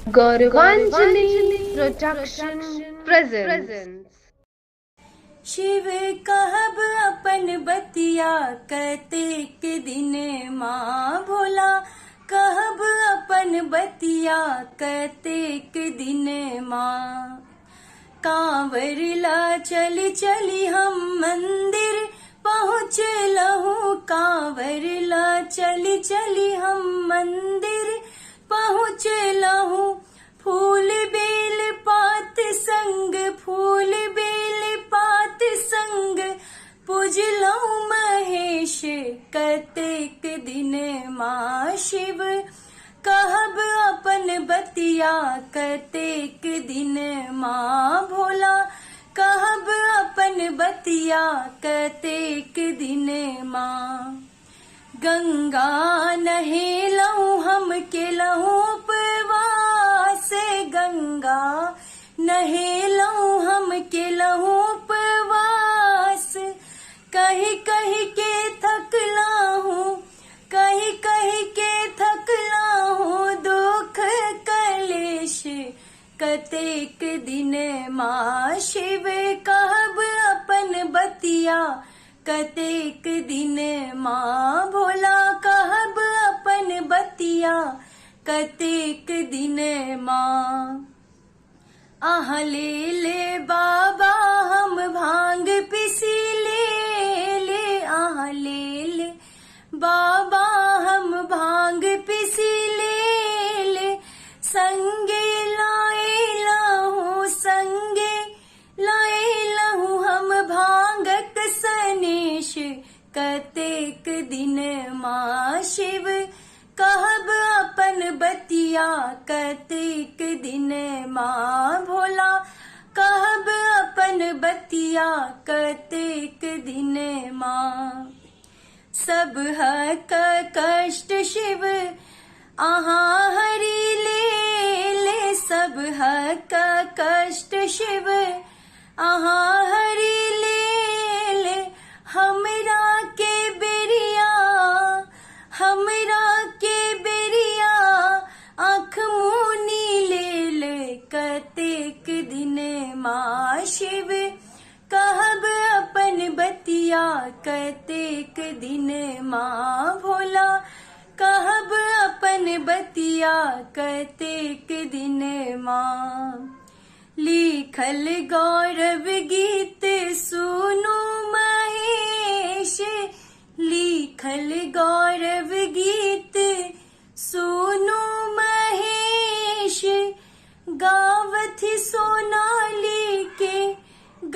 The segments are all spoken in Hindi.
Gauravanjali Production presents. शिव कहब अपन बतिया कतेक दिन माँ भोला कहब अपन बतिया कतेक दिन माँ। कांवर ला चली चली हम मंदिर पहुँच लहूँ, कांवर ला चली चली हम मंदिर पहुँच लहूँ। फूल बेल पात संग, फूल बेल पात संग पूजलहूँ महेश कतेक दिन माँ। शिव कहब अपन बतिया कतेक दिन माँ भोला कहब अपन बतिया कतेक दिन माँ। गंगा नहेलहूँ हम केलहूँ उपवास, गंगा नहेलहूँ हम केलहूँ उपवास। कही कही के थकलाहूँ, कही कही के थकलाहूँ, दुख कलेश कतेक दिन माँ। शिव कहब अपन बतिया कतेक दिन माँ भोला कहब अपन बतिया कतेक दिन माँ। आह ले ले बाबा हम भांग पिसी ले, आह ले ले बाबा हम भांग पिसी ले। संगे लाए लहूँ, संगे लाए लहूँ हम भांगक सनेश कतेक दिन माँ। शिव कहब अपन बतिया कतेक दिन माँ भोला कहब अपन बतिया कतेक दिन माँ। सब हक कष्ट शिव आहाँ हरि ले, सब हक कष्ट शिव आहाँ हरि ले। हमरा के बेरिया, हमरा के बेरिया आँख मुनी ले कतेक दिन माँ। शिव कहब अपन बतिया कतेक दिन माँ भोला कहब अपन बतिया कतेक दिन माँ। लिखल गौरव गीत सुनो महेश, लिखल गौरव गीत सुनो महेश। गावथी सोनाली के,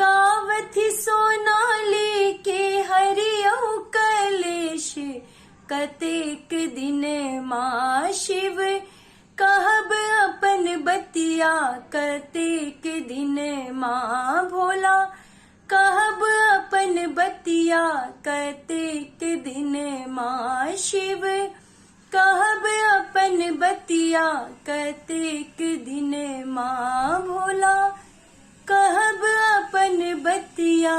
गावथी सोनाली के हरियौ कलेश कतेक दिन माँ। शिव कहब अपन बतिया कतेक दिन माँ भोला कहब अपन बतिया कतेक दिन माँ। शिव कहब अपन बतिया कतेक दिन माँ भोला कहब अपन बतिया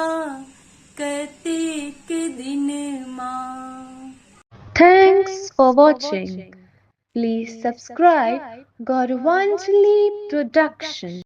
कतेक दिन माँ। Thanks for watching. Please subscribe Gauravanjali Production.